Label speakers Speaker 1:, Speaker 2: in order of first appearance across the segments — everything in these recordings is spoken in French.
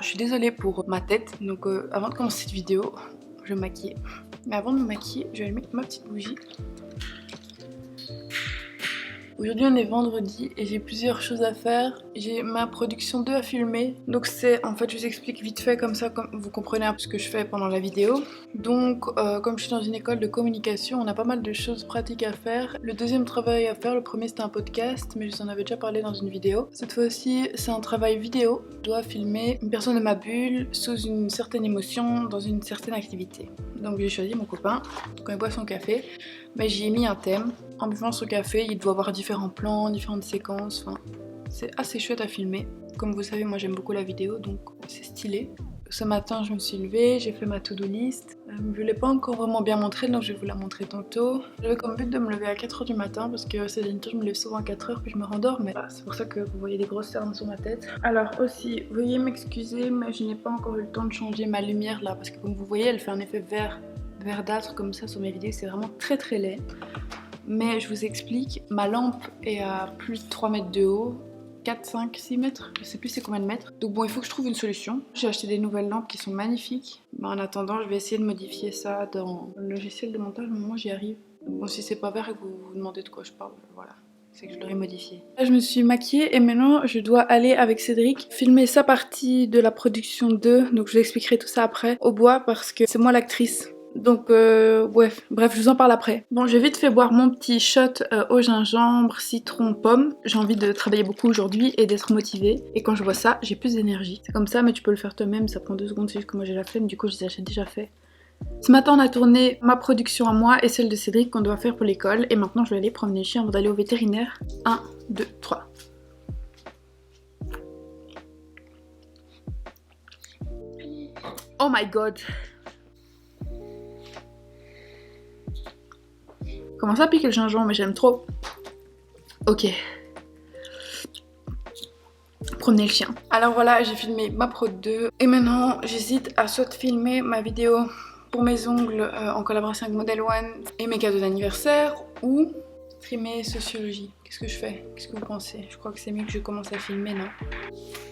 Speaker 1: je suis désolée pour ma tête. Donc avant de commencer cette vidéo, je vais me maquiller. Mais avant de me maquiller, je vais allumer ma petite bougie. Aujourd'hui on est vendredi et j'ai plusieurs choses à faire. J'ai ma production 2 à filmer. Donc c'est, en fait je vous explique vite fait comme ça, comme vous comprenez un peu ce que je fais pendant la vidéo. Donc comme je suis dans une école de communication, on a pas mal de choses pratiques à faire. Le deuxième travail à faire, le premier c'était un podcast, mais je vous en avais déjà parlé dans une vidéo. Cette fois-ci c'est un travail vidéo. Je dois filmer une personne de ma bulle sous une certaine émotion, dans une certaine activité. Donc j'ai choisi mon copain quand il boit son café, mais j'y ai mis un thème. En buvant son café, il doit avoir différents plans, différentes séquences, enfin, c'est assez chouette à filmer. Comme vous savez, moi j'aime beaucoup la vidéo, donc c'est stylé. Ce matin, je me suis levée, j'ai fait ma to-do list. Je ne l'ai pas encore vraiment bien montrée, donc je vais vous la montrer tantôt. J'avais comme but de me lever à 4h du matin, parce que ces derniers temps, je me lève souvent à 4h, puis je me rendors, mais voilà, c'est pour ça que vous voyez des grosses cernes sur ma tête. Alors aussi, veuillez m'excuser, mais je n'ai pas encore eu le temps de changer ma lumière là, parce que comme vous voyez, elle fait un effet verdâtre comme ça sur mes vidéos, c'est vraiment très très laid. Mais je vous explique, ma lampe est à plus de 3 mètres de haut, 4, 5, 6 mètres, je sais plus c'est combien de mètres. Donc bon, il faut que je trouve une solution. J'ai acheté des nouvelles lampes qui sont magnifiques. Mais en attendant, je vais essayer de modifier ça dans le logiciel de montage, au moment où j'y arrive. Donc bon, si c'est pas vert et que vous vous demandez de quoi je parle, voilà. C'est que je l'aurais modifié. Là, je me suis maquillée et maintenant je dois aller avec Cédric filmer sa partie de la production 2. Donc je vous expliquerai tout ça après au bois parce que c'est moi l'actrice. Donc bref, je vous en parle après. Bon, j'ai vite fait boire mon petit shot au gingembre, citron, pomme. J'ai envie de travailler beaucoup aujourd'hui et d'être motivée. Et quand je vois ça, j'ai plus d'énergie. C'est comme ça, mais tu peux le faire toi-même, ça prend 2 secondes, c'est juste que moi j'ai la flemme, du coup je les achète déjà fait. Ce matin on a tourné ma production à moi et celle de Cédric qu'on doit faire pour l'école. Et maintenant je vais aller promener le chien avant d'aller au vétérinaire. 1, 2, 3. Oh my god! Comment ça pique le gingembre, mais j'aime trop. Ok. Promener le chien. Alors voilà, j'ai filmé ma prod 2. Et maintenant, j'hésite à soit filmer ma vidéo pour mes ongles en collaboration avec Model One et mes cadeaux d'anniversaire, ou streamer sociologie. Qu'est-ce que je fais? Qu'est-ce que vous pensez? Je crois que c'est mieux que je commence à filmer, non?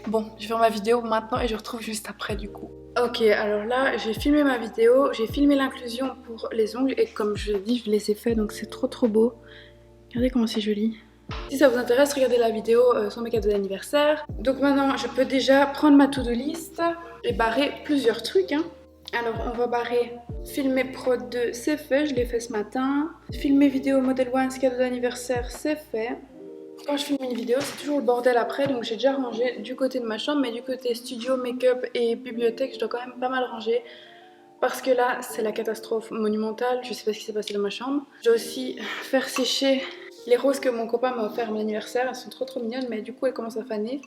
Speaker 1: Bon, je vais faire ma vidéo maintenant et je retrouve juste après du coup. Ok, alors là, j'ai filmé ma vidéo, j'ai filmé l'inclusion pour les ongles et comme je l'ai dit, je les ai fait, donc c'est trop beau. Regardez comment c'est joli. Si ça vous intéresse, regardez la vidéo sur mes cadeaux d'anniversaire. Donc maintenant, je peux déjà prendre ma to-do list et barrer plusieurs trucs. Alors, on va barrer filmer prod 2, c'est fait, je l'ai fait ce matin. Filmer vidéo Model One, cadeau d'anniversaire, c'est fait. Quand je filme une vidéo, c'est toujours le bordel après, donc j'ai déjà rangé du côté de ma chambre, mais du côté studio, make-up et bibliothèque, je dois quand même pas mal ranger. Parce que là, c'est la catastrophe monumentale, je sais pas ce qui s'est passé dans ma chambre. Je dois aussi faire sécher les roses que mon copain m'a offert à mon anniversaire, elles sont trop mignonnes, mais du coup elles commencent à faner.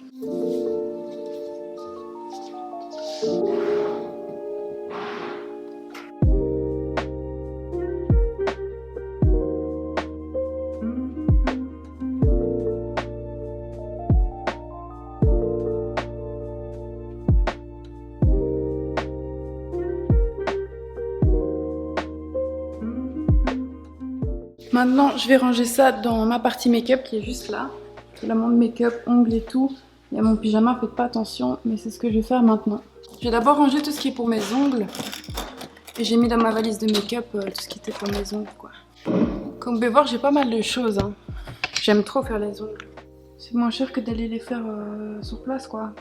Speaker 1: Maintenant, je vais ranger ça dans ma partie make-up qui est juste là. C'est la montre make-up, ongles et tout. Il y a mon pyjama, faites pas attention, mais c'est ce que je vais faire maintenant. Je vais d'abord ranger tout ce qui est pour mes ongles. Et j'ai mis dans ma valise de make-up tout ce qui était pour mes ongles, quoi. Comme vous pouvez voir, j'ai pas mal de choses. J'aime trop faire les ongles. C'est moins cher que d'aller les faire sur place, quoi.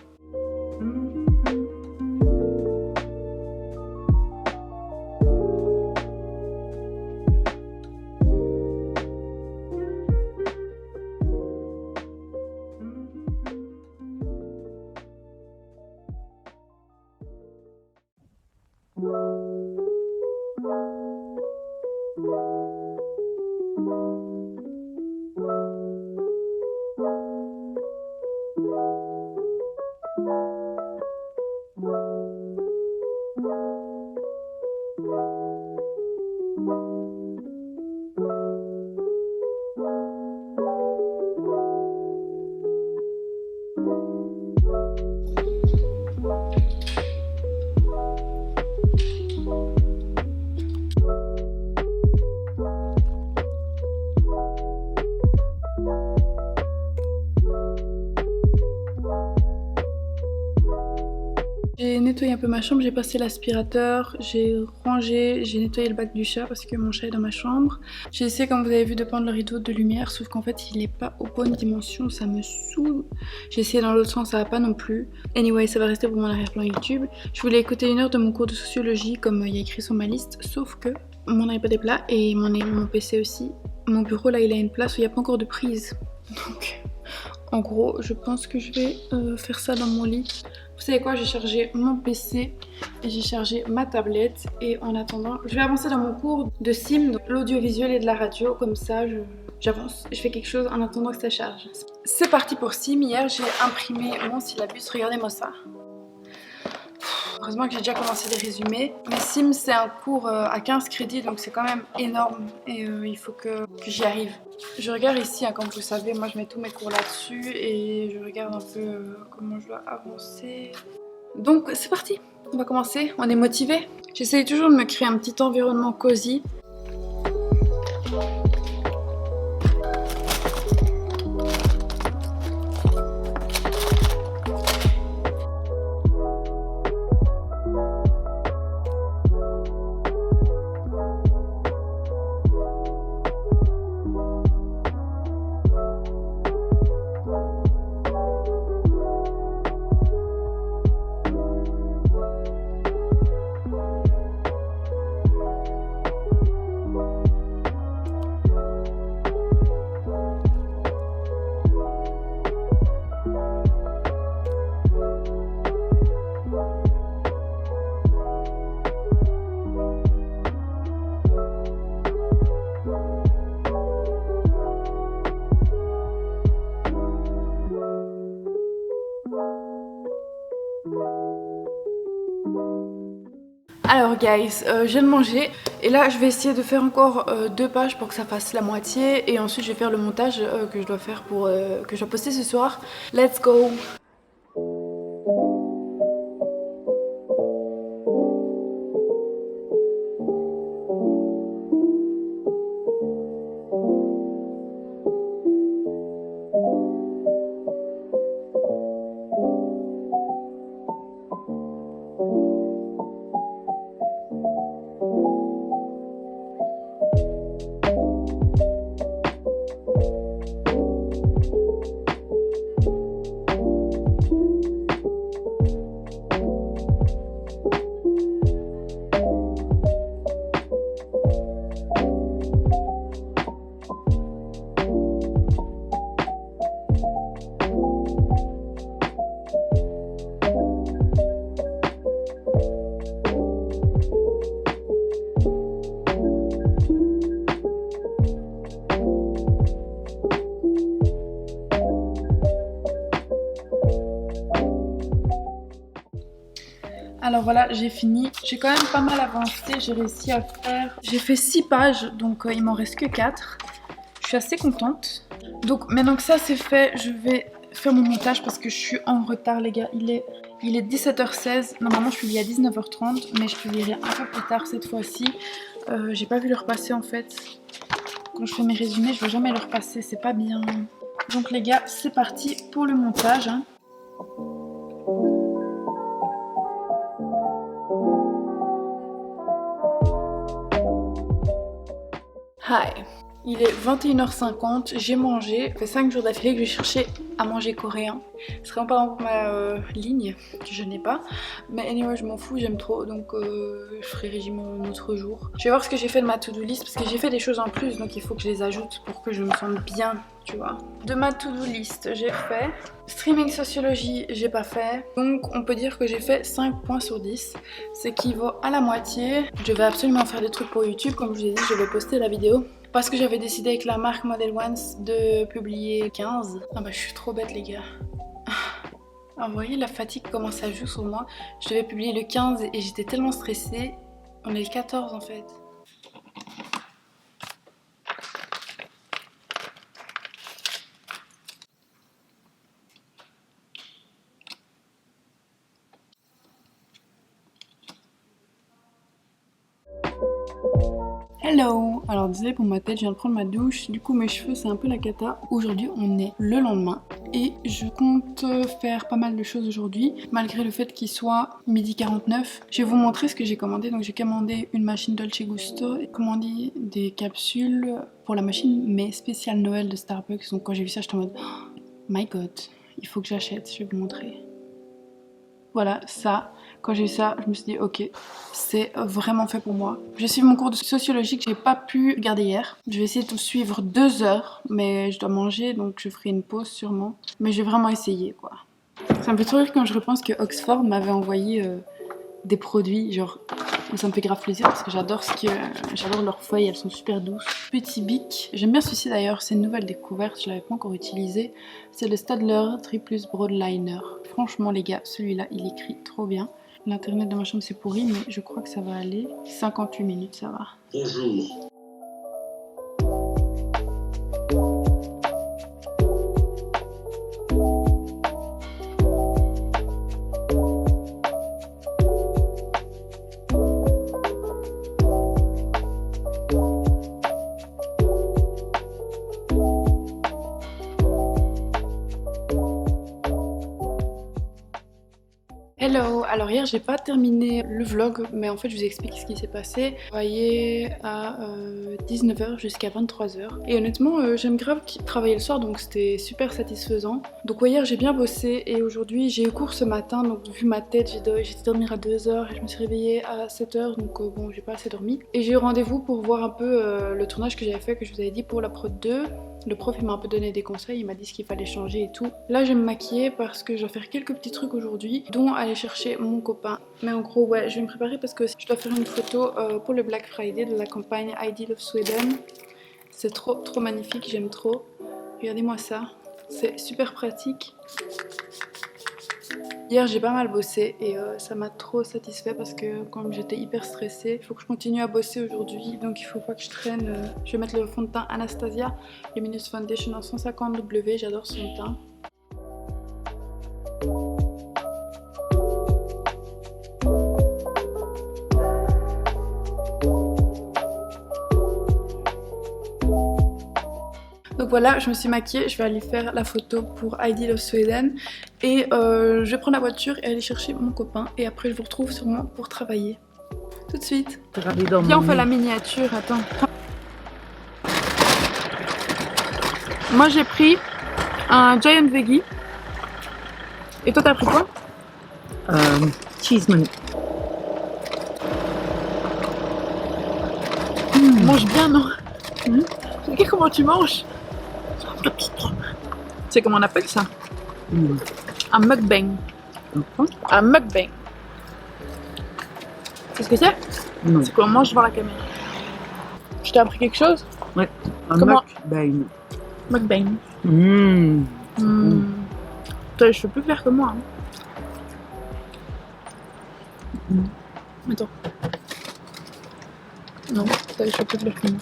Speaker 1: nettoyé un peu ma chambre, j'ai passé l'aspirateur, j'ai rangé, j'ai nettoyé le bac du chat parce que mon chat est dans ma chambre. J'ai essayé, comme vous avez vu, de prendre le rideau de lumière, sauf qu'en fait il n'est pas aux bonnes dimensions, ça me saoule. J'ai essayé dans l'autre sens, ça va pas non plus. Anyway, ça va rester pour mon arrière-plan YouTube. Je voulais écouter 1 heure de mon cours de sociologie comme il y a écrit sur ma liste, sauf que mon iPad est plat et mon PC aussi. Mon bureau là il a une place où il n'y a pas encore de prise. Donc en gros je pense que je vais faire ça dans mon lit. Vous savez quoi, j'ai chargé mon PC et j'ai chargé ma tablette et en attendant je vais avancer dans mon cours de sim, l'audiovisuel et de la radio, comme ça j'avance, je fais quelque chose en attendant que ça charge. C'est parti pour sim. Hier j'ai imprimé mon syllabus, regardez-moi ça. Heureusement que j'ai déjà commencé les résumés. Mais sim c'est un cours à 15 crédits donc c'est quand même énorme et il faut que j'y arrive. Je regarde ici, hein, comme vous savez, moi je mets tous mes cours là-dessus et je regarde un peu comment je dois avancer. Donc c'est parti, on va commencer, on est motivé. J'essaye toujours de me créer un petit environnement cosy. Alors guys, je viens de manger et là je vais essayer de faire encore 2 pages pour que ça fasse la moitié et ensuite je vais faire le montage que je dois faire pour que je dois poster ce soir. Let's go! Alors voilà, j'ai fini. J'ai quand même pas mal avancé. J'ai réussi à faire... J'ai fait 6 pages, donc il m'en reste que 4. Je suis assez contente. Donc maintenant que ça c'est fait, je vais faire mon montage parce que je suis en retard les gars. Il est 17h16. Normalement je publie à 19h30, mais je publierai un peu plus tard cette fois-ci. J'ai pas vu le repasser en fait. Quand je fais mes résumés, je veux jamais le repasser, c'est pas bien. Donc les gars, c'est parti pour le montage. Hein. Hi. Il est 21h50, j'ai mangé, ça fait 5 jours d'affilée que je cherchais à manger coréen. Ce serait pas pour ma ligne, que je n'ai pas. Mais anyway, je m'en fous, j'aime trop, donc je ferai régime un autre jour. Je vais voir ce que j'ai fait de ma to-do list, parce que j'ai fait des choses en plus, donc il faut que je les ajoute pour que je me sente bien, tu vois. De ma to-do list, j'ai fait streaming sociologie, j'ai pas fait. Donc on peut dire que j'ai fait 5 points sur 10, ce qui vaut à la moitié. Je vais absolument faire des trucs pour YouTube, comme je vous ai dit, je vais poster la vidéo. Parce que j'avais décidé avec la marque Model Ones de publier 15. Ah bah je suis trop bête les gars. Alors vous voyez la fatigue commence à jouer sur moi. Je devais publier le 15 et j'étais tellement stressée. On est le 14 en fait. Hello! Alors désolé pour ma tête, je viens de prendre ma douche, du coup mes cheveux c'est un peu la cata. Aujourd'hui on est le lendemain et je compte faire pas mal de choses aujourd'hui malgré le fait qu'il soit 12h49. Je vais vous montrer ce que j'ai commandé. Donc j'ai commandé une machine Dolce Gusto et commandé des capsules pour la machine mais spéciale Noël de Starbucks. Donc quand j'ai vu ça j'étais en mode oh my god, il faut que j'achète, je vais vous montrer. Voilà, ça, quand j'ai eu ça, je me suis dit ok, c'est vraiment fait pour moi. J'ai suivi mon cours de sociologie que j'ai pas pu regarder hier. Je vais essayer de suivre 2 heures, mais je dois manger donc je ferai une pause sûrement. Mais je vais vraiment essayer quoi. Ça me fait trop rire quand je repense que Oxford m'avait envoyé des produits, genre ça me fait grave plaisir parce que j'adore j'adore leurs feuilles, elles sont super douces. Petit bic, j'aime bien celui-ci d'ailleurs, c'est une nouvelle découverte, je l'avais pas encore utilisé. C'est le Stadler Triplus Broadliner. Franchement les gars, celui-là il écrit trop bien. L'internet de ma chambre c'est pourri mais je crois que ça va aller. 58 minutes ça va.
Speaker 2: Bonjour.
Speaker 1: Hello, alors hier j'ai pas terminé le vlog mais en fait je vous explique ce qui s'est passé. J'ai travaillé à 19h jusqu'à 23h et honnêtement j'aime grave travailler le soir donc c'était super satisfaisant. Donc ouais, hier j'ai bien bossé et aujourd'hui j'ai eu cours ce matin donc vu ma tête j'ai dû dormir à 2h et je me suis réveillée à 7h donc bon j'ai pas assez dormi. Et j'ai eu rendez-vous pour voir un peu le tournage que j'avais fait que je vous avais dit pour la prod 2. Le prof il m'a un peu donné des conseils, il m'a dit ce qu'il fallait changer et tout. Là je vais me maquiller parce que je dois faire quelques petits trucs aujourd'hui, dont aller chercher mon copain. Mais en gros ouais, je vais me préparer parce que je dois faire une photo pour le Black Friday de la campagne Ideal of Sweden. C'est trop magnifique, j'aime trop. Regardez-moi ça, c'est super pratique. Hier j'ai pas mal bossé et ça m'a trop satisfait parce que comme j'étais hyper stressée, il faut que je continue à bosser aujourd'hui donc il faut pas que je traîne. Je vais mettre le fond de teint Anastasia Luminous Foundation en 150W, j'adore son teint. Donc voilà, je me suis maquillée, je vais aller faire la photo pour Ideal of Sweden et je vais prendre la voiture et aller chercher mon copain et après je vous retrouve sûrement pour travailler. Tout de suite. Viens, on fait la miniature, attends. Moi j'ai pris un Giant Veggie. Et toi t'as pris quoi?
Speaker 3: Cheeseman.
Speaker 1: Mange bien, non? Regarde comment tu manges. Tu sais comment on appelle ça? Un mukbang. Un mukbang. C'est ce que c'est?
Speaker 3: Non.
Speaker 1: C'est qu'on mange devant la caméra. Je t'ai appris quelque chose?
Speaker 3: Ouais. Un
Speaker 1: Comment?
Speaker 3: mukbang.
Speaker 1: Mukbang. Toi, les cheveux plus clairs que moi. Attends. Non, t'as les cheveux plus clairs que moi.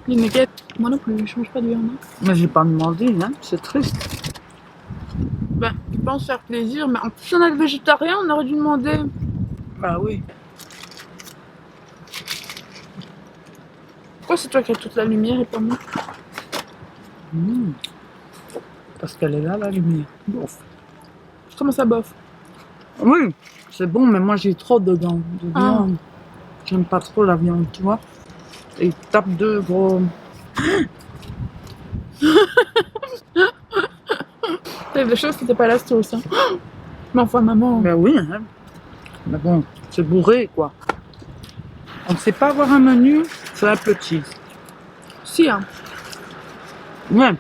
Speaker 1: Les nuggets, moi non plus, je mange pas de viande.
Speaker 3: Mais j'ai pas demandé, hein. C'est triste.
Speaker 1: Ben, ils pensent faire plaisir, mais en plus on a le végétarien, on aurait dû demander.
Speaker 3: Bah oui.
Speaker 1: Pourquoi c'est toi qui as toute la lumière et pas moi?
Speaker 3: Parce qu'elle est là, la lumière. Bof.
Speaker 1: Comment ça bof?
Speaker 3: Oui, c'est bon, mais moi j'ai trop de viande. J'aime pas trop la viande, tu vois. Et tape 2 gros.
Speaker 1: T'as des choses qui étaient pas là, c'était aussi. Mais enfin, maman.
Speaker 3: Ben oui, hein. Mais bon, c'est bourré, quoi. On ne sait pas avoir un menu, c'est un petit.
Speaker 1: Si, hein.
Speaker 3: Ouais.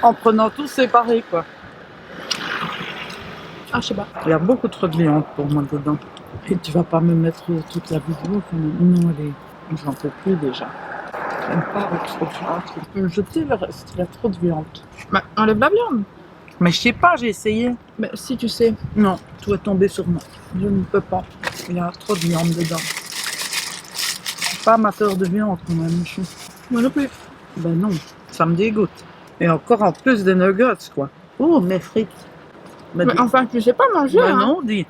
Speaker 3: En prenant tout séparé, quoi.
Speaker 1: Ah, je sais pas.
Speaker 3: Il y a beaucoup trop de viande pour moi dedans. Et tu vas pas me mettre toute la vidéo quand même. Non, allez, j'en peux plus déjà. J'aime pas avec trop de viande. Tu peux me jeter le reste, il y a trop de viande.
Speaker 1: Bah, enlève la viande.
Speaker 3: Mais je sais pas, j'ai essayé.
Speaker 1: Mais si tu sais.
Speaker 3: Non, tout est tombé sur moi. Je ne peux pas. Il y a trop de viande dedans. Je suis pas amateur de viande quand même.
Speaker 1: Moi non plus.
Speaker 3: Ben non, ça me dégoûte. Et encore en plus des nuggets, quoi. Oh, mes frites.
Speaker 1: Mais enfin, tu sais pas manger,
Speaker 3: Ben
Speaker 1: hein.
Speaker 3: non, dis.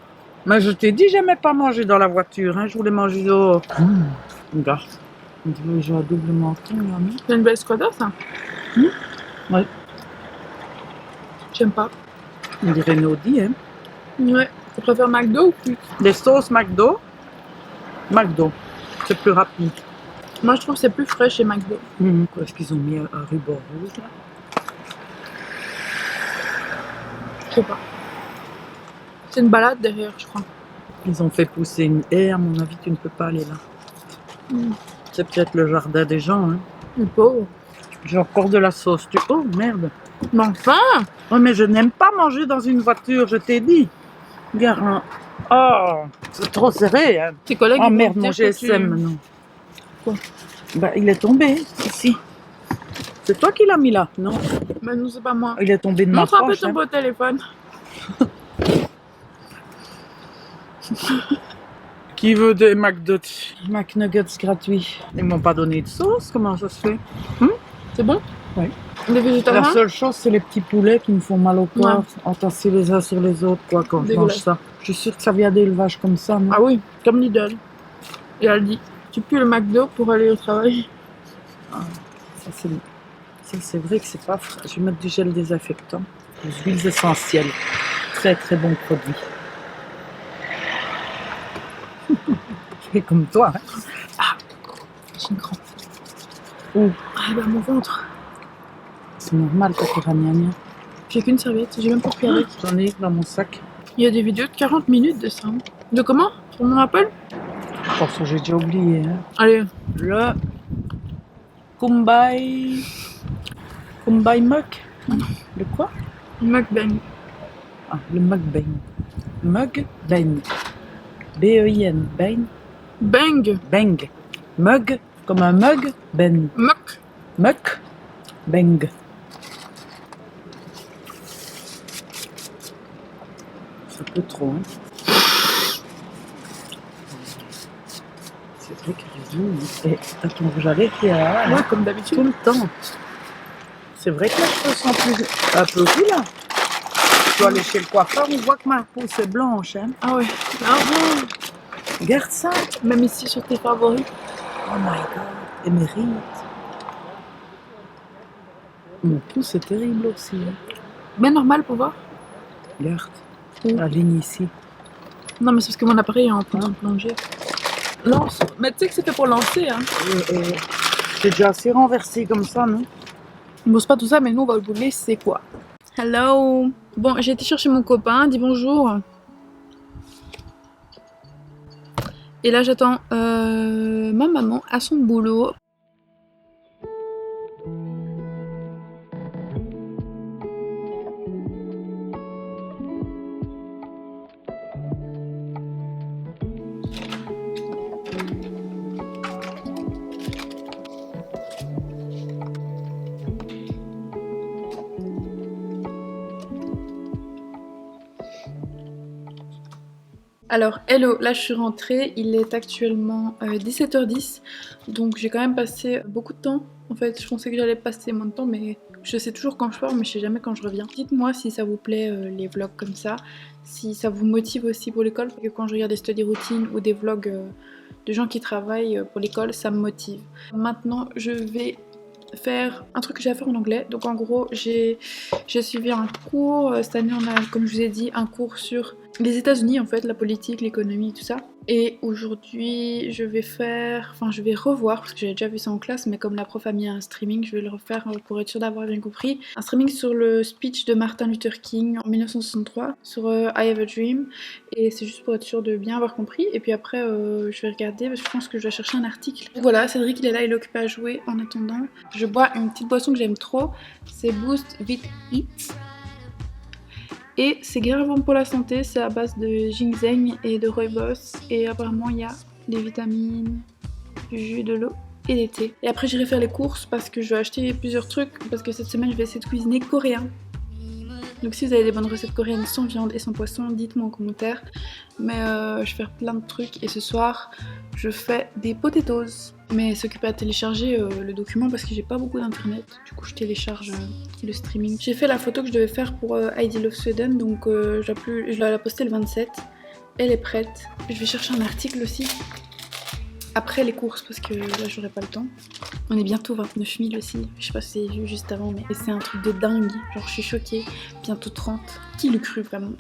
Speaker 3: Mais je t'ai dit, j'aimais pas manger dans la voiture, hein. Je voulais manger dehors. Regarde. On dirait j'ai un double menton là, non?
Speaker 1: C'est une belle Skoda ça?
Speaker 3: Ouais.
Speaker 1: J'aime pas.
Speaker 3: On dirait une Audi, hein.
Speaker 1: Ouais. Tu préfères McDo ou plus?
Speaker 3: Les sauces McDo. McDo. C'est plus rapide.
Speaker 1: Moi je trouve que c'est plus frais chez McDo.
Speaker 3: Est-ce qu'ils ont mis un ruban rouge là?
Speaker 1: Je sais pas. C'est une balade derrière, je crois.
Speaker 3: Ils ont fait pousser une haie, à mon avis, tu ne peux pas aller là. C'est peut-être le jardin des gens, hein.
Speaker 1: Le pauvre.
Speaker 3: J'ai encore de la sauce. Oh merde!
Speaker 1: Mais enfin!
Speaker 3: Oh, mais je n'aime pas manger dans une voiture, je t'ai dit. Regarde. Oh, c'est trop serré, hein.
Speaker 1: Tes collègues.
Speaker 3: Oh
Speaker 1: ils
Speaker 3: merde,
Speaker 1: vont
Speaker 3: mon
Speaker 1: dire que
Speaker 3: GSM
Speaker 1: tu-
Speaker 3: maintenant.
Speaker 1: Quoi?
Speaker 3: Bah, il est tombé, ici. C'est toi qui l'as mis là, non?
Speaker 1: Mais non, c'est pas moi.
Speaker 3: Il est tombé de ma
Speaker 1: Montre un peu
Speaker 3: poche.
Speaker 1: ton beau téléphone.
Speaker 3: Qui veut des McNuggets gratuits? Ils m'ont pas donné de sauce, comment ça se fait?
Speaker 1: C'est bon?
Speaker 3: Oui.
Speaker 1: Les
Speaker 3: La
Speaker 1: végétariens?
Speaker 3: seule chose, c'est les petits poulets qui me font mal au corps, entassés les uns sur les autres, quoi, quand je mange
Speaker 1: Dégueulasse.
Speaker 3: ça. Je suis sûre que ça vient d'élevage comme ça, non?
Speaker 1: Ah oui, comme Lidl. Et elle dit, tu pues le McDo pour aller au travail.
Speaker 3: Ça, c'est vrai que c'est pas frais. Je vais mettre du gel désinfectant, des huiles essentielles. Très très bon produit. C'est comme toi, hein?
Speaker 1: J'ai une crampe.
Speaker 3: Ouh.
Speaker 1: Ah bah mon ventre.
Speaker 3: C'est normal quand tu ragnagna.
Speaker 1: J'ai qu'une serviette, j'ai même pas pris avec.
Speaker 3: J'en ai dans mon sac.
Speaker 1: Il y a des vidéos de 40 minutes de ça. De comment? Sur mon Apple?
Speaker 3: Oh, ça j'ai déjà oublié, hein.
Speaker 1: Allez.
Speaker 3: Le Kumbai Mug. Le quoi?
Speaker 1: Mukbang.
Speaker 3: Ah, le mukbang. Mukbang. B-E-I-N. Bang.
Speaker 1: Bang.
Speaker 3: Bang. Mug, comme un mug. Ben.
Speaker 1: Muk.
Speaker 3: Muk. Bang. C'est un peu trop, hein. C'est vrai que j'ai vu. Et t'as ton rouge à lèvres, là,
Speaker 1: Ouais, comme d'habitude.
Speaker 3: tout le temps. C'est vrai que là, je me sens plus un peu rouge, là. Je dois aller chez le coiffeur, on voit que ma peau c'est blanche, hein.
Speaker 1: Ah ouais. Ah ouais.
Speaker 3: Regarde ça.
Speaker 1: Même ici sur tes favoris.
Speaker 3: Oh my god. Émérite. Mon pouce c'est terrible aussi, hein.
Speaker 1: Mais normal pour voir.
Speaker 3: Regarde.
Speaker 1: Où?
Speaker 3: La ligne ici.
Speaker 1: Non mais c'est parce que mon appareil est en train de plonger. Lance. Mais tu sais que c'est fait pour lancer, hein.
Speaker 3: C'est déjà assez renversé comme ça, non?
Speaker 1: On bosse pas tout ça, mais nous on va vous laisser quoi. Hello. Bon, j'ai été chercher mon copain, dis bonjour. Et là j'attends ma maman à son boulot. Alors, hello, là je suis rentrée, il est actuellement 17h10, donc j'ai quand même passé beaucoup de temps. En fait, je pensais que j'allais passer moins de temps, mais je sais toujours quand je pars, mais je sais jamais quand je reviens. Dites-moi si ça vous plaît les vlogs comme ça, si ça vous motive aussi pour l'école, parce que quand je regarde des study routines ou des vlogs de gens qui travaillent pour l'école, ça me motive. Maintenant, je vais faire un truc que j'ai à faire en anglais. Donc en gros, j'ai suivi un cours. Cette année, on a, comme je vous ai dit, un cours sur les États-Unis en fait, la politique, l'économie, tout ça. Et aujourd'hui, je vais revoir, parce que j'avais déjà vu ça en classe, mais comme la prof a mis un streaming, je vais le refaire pour être sûre d'avoir bien compris. Un streaming sur le speech de Martin Luther King en 1963, sur I Have a Dream. Et c'est juste pour être sûre de bien avoir compris. Et puis après, je vais regarder, parce que je pense que je dois chercher un article. Donc voilà, Cédric, il est là, il est occupé à jouer en attendant. Je bois une petite boisson que j'aime trop, c'est Boost Vit Eat. Et c'est grave bon pour la santé, c'est à base de ginseng et de rooibos. Et apparemment, il y a des vitamines, du jus, de l'eau et des thés. Et après, j'irai faire les courses parce que je vais acheter plusieurs trucs. Parce que cette semaine, je vais essayer de cuisiner coréen. Donc si vous avez des bonnes recettes coréennes sans viande et sans poisson, dites-moi en commentaire. Mais je vais faire plein de trucs. Et ce soir, je fais des potatoes. Mais s'occuper à télécharger le document parce que j'ai pas beaucoup d'internet. Du coup, je télécharge le streaming. J'ai fait la photo que je devais faire pour Heidi Love Sweden. Donc je dois la poster le 27. Elle est prête. Je vais chercher un article aussi. après les courses parce que là j'aurai pas le temps. On est bientôt 29 000 aussi, je sais pas si vous avez vu juste avant mais c'est un truc de dingue, genre je suis choquée, bientôt 30. Qui l'eût cru vraiment?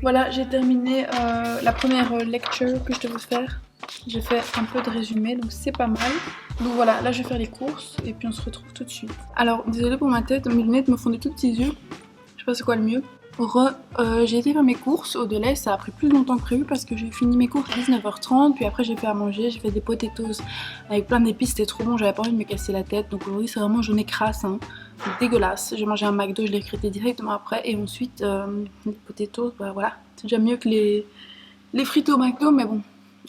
Speaker 1: Voilà, j'ai terminé la première lecture que je devais faire. J'ai fait un peu de résumé, donc c'est pas mal. Donc voilà, là je vais faire les courses et puis on se retrouve tout de suite. Alors, désolée pour ma tête, mes lunettes me font des tout petits yeux. Je sais pas c'est quoi le mieux. J'ai été faire mes courses au délai, ça a pris plus longtemps que prévu parce que j'ai fini mes courses à 19h30, puis après j'ai fait à manger, j'ai fait des potatoes avec plein d'épices, c'était trop bon, j'avais pas envie de me casser la tête, donc aujourd'hui c'est vraiment journée crasse, hein. Dégueulasse. J'ai mangé un McDo, je l'ai recruté directement après, et ensuite les potatoes, bah voilà, c'est déjà mieux que les frites au McDo, mais bon,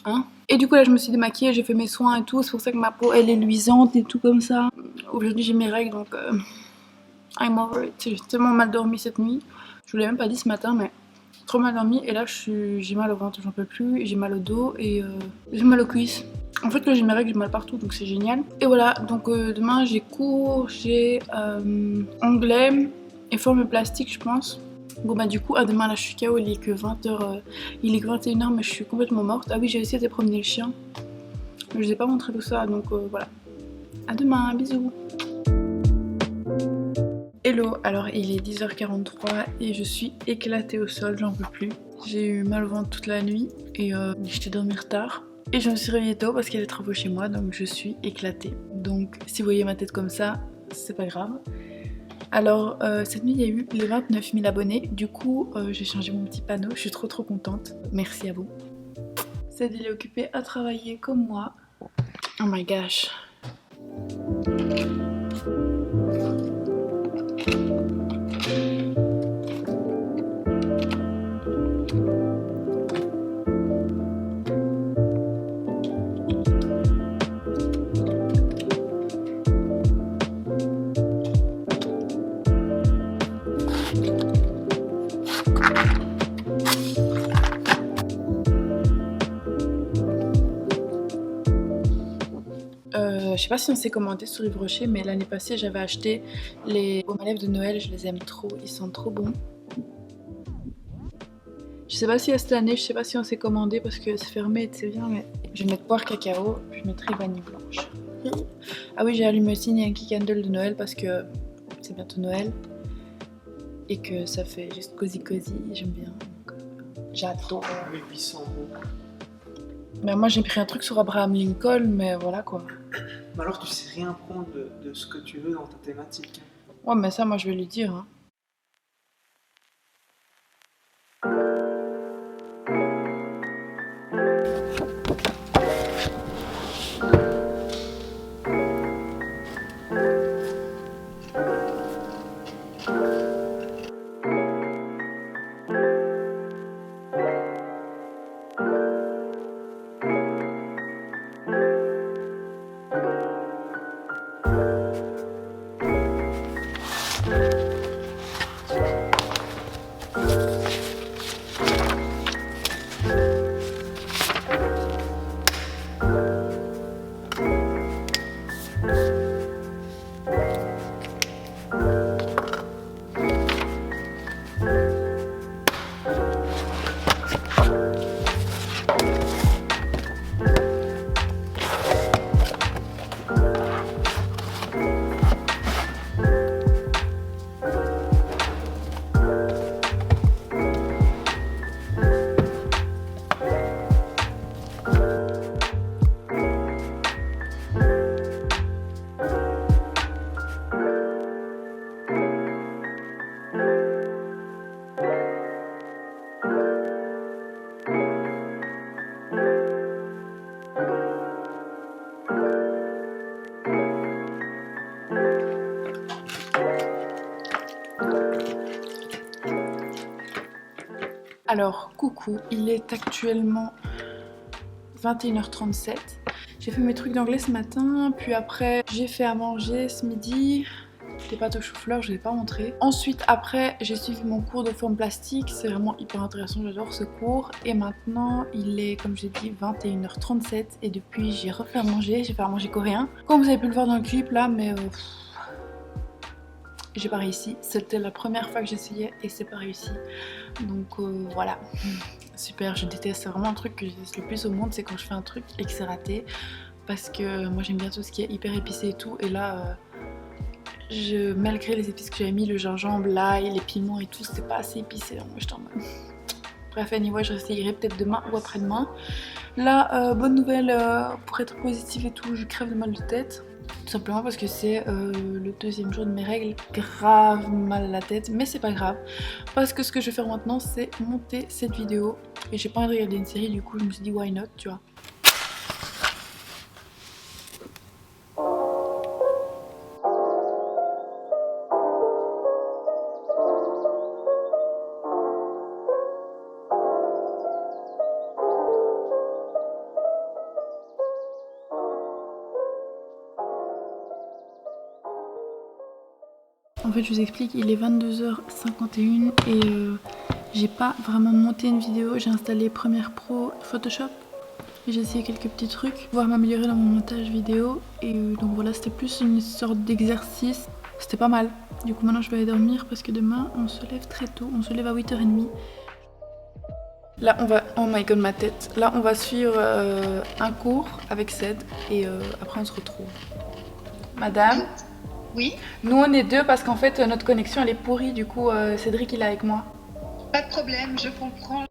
Speaker 1: hein. Et du coup là je me suis démaquillée, j'ai fait mes soins et tout, c'est pour ça que ma peau elle est luisante et tout comme ça. Aujourd'hui j'ai mes règles donc I'm over it, j'ai tellement mal dormi cette nuit. Je vous l'ai même pas dit ce matin, mais trop mal dormi. Et là, j'ai mal au ventre, j'en peux plus. J'ai mal au dos et j'ai mal aux cuisses. En fait, quand j'ai mes règles, j'ai mal partout, donc c'est génial. Et voilà, donc demain, j'ai cours, j'ai anglais et forme plastique, je pense. Bon bah du coup, à demain, là, je suis KO, il est que 20h, il est que 21h, mais je suis complètement morte. Ah oui, j'ai aussi été promener le chien. Mais je vous ai pas montré tout ça, donc voilà. À demain, bisous. Hello, alors il est 10h43 et je suis éclatée au sol, j'en peux plus. J'ai eu mal au ventre toute la nuit et j'étais dormir tard. Et je me suis réveillée tôt parce qu'il y a des travaux chez moi, donc je suis éclatée. Donc si vous voyez ma tête comme ça, c'est pas grave. Alors cette nuit il y a eu les 29 000 abonnés, du coup j'ai changé mon petit panneau, je suis trop contente. Merci à vous. Cédille est occupée à travailler comme moi. Oh my gosh. Je sais pas si on s'est commandé sur Yves Rocher, mais l'année passée j'avais acheté les baumes à lèvres de Noël, je les aime trop, ils sont trop bons. Je sais pas si cette année, je sais pas si on s'est commandé parce que c'est fermé et c'est bien, mais je vais mettre poire cacao, puis je mettrai vanille blanche. Ah oui, j'ai allumé aussi une Yankee Candle de Noël parce que c'est bientôt Noël et que ça fait juste cosy, j'aime bien. J'adore.
Speaker 2: Avec 800 euros.
Speaker 1: Mais moi j'ai pris un truc sur Abraham Lincoln, mais voilà quoi.
Speaker 2: Mais alors tu sais rien prendre de ce que tu veux dans ta thématique.
Speaker 1: Ouais, mais ça moi je vais lui dire. Hein. Alors, coucou, il est actuellement 21h37. J'ai fait mes trucs d'anglais ce matin, puis après j'ai fait à manger ce midi. Des pâtes au chou-fleur, je ne vais pas montrer. Ensuite, après, j'ai suivi mon cours de forme plastique. C'est vraiment hyper intéressant, j'adore ce cours. Et maintenant, il est, comme j'ai dit, 21h37. Et depuis, j'ai refait à manger. J'ai fait à manger coréen. Comme vous avez pu le voir dans le clip là, mais j'ai pas réussi. C'était la première fois que j'essayais et c'est pas réussi. Donc voilà. Super, je déteste. C'est vraiment un truc que je déteste le plus au monde, c'est quand je fais un truc et que c'est raté. Parce que moi, j'aime bien tout ce qui est hyper épicé et tout. Et là... malgré les épices que j'avais mis, le gingembre, l'ail, les piments et tout, c'était pas assez épicé. Donc moi j'étais en mode... Bref, anyway, je réessayerai peut-être demain ou après-demain. Là, bonne nouvelle, pour être positive et tout, je crève de mal de tête. Tout simplement parce que c'est le deuxième jour de mes règles, grave mal à la tête, mais c'est pas grave. Parce que ce que je vais faire maintenant, c'est monter cette vidéo. Et j'ai pas envie de regarder une série, du coup je me suis dit why not, tu vois. En fait, je vous explique, il est 22h51 et j'ai pas vraiment monté une vidéo. J'ai installé Premiere Pro, Photoshop. J'ai essayé quelques petits trucs pour pouvoir m'améliorer dans mon montage vidéo. Et donc voilà, c'était plus une sorte d'exercice. C'était pas mal. Du coup, maintenant je vais aller dormir parce que demain on se lève très tôt. On se lève à 8h30. Là, on va... Oh my god, ma tête. Là, on va suivre un cours avec Ced et après on se retrouve. Madame ?
Speaker 4: Oui,
Speaker 1: Nous on est deux parce qu'en fait notre connexion elle est pourrie, du coup Cédric il est avec moi.
Speaker 4: pas de problème, je comprends.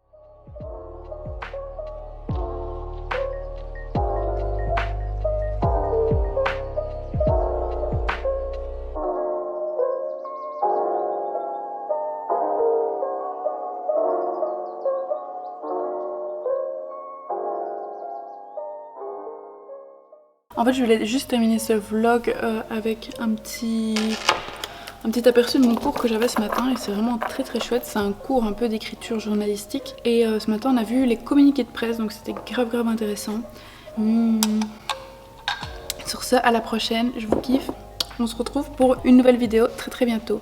Speaker 1: En fait je voulais juste terminer ce vlog avec un petit aperçu de mon cours que j'avais ce matin et c'est vraiment très très chouette. C'est un cours un peu d'écriture journalistique et ce matin on a vu les communiqués de presse, donc c'était grave intéressant. Sur ce, à la prochaine, je vous kiffe. On se retrouve pour une nouvelle vidéo très bientôt.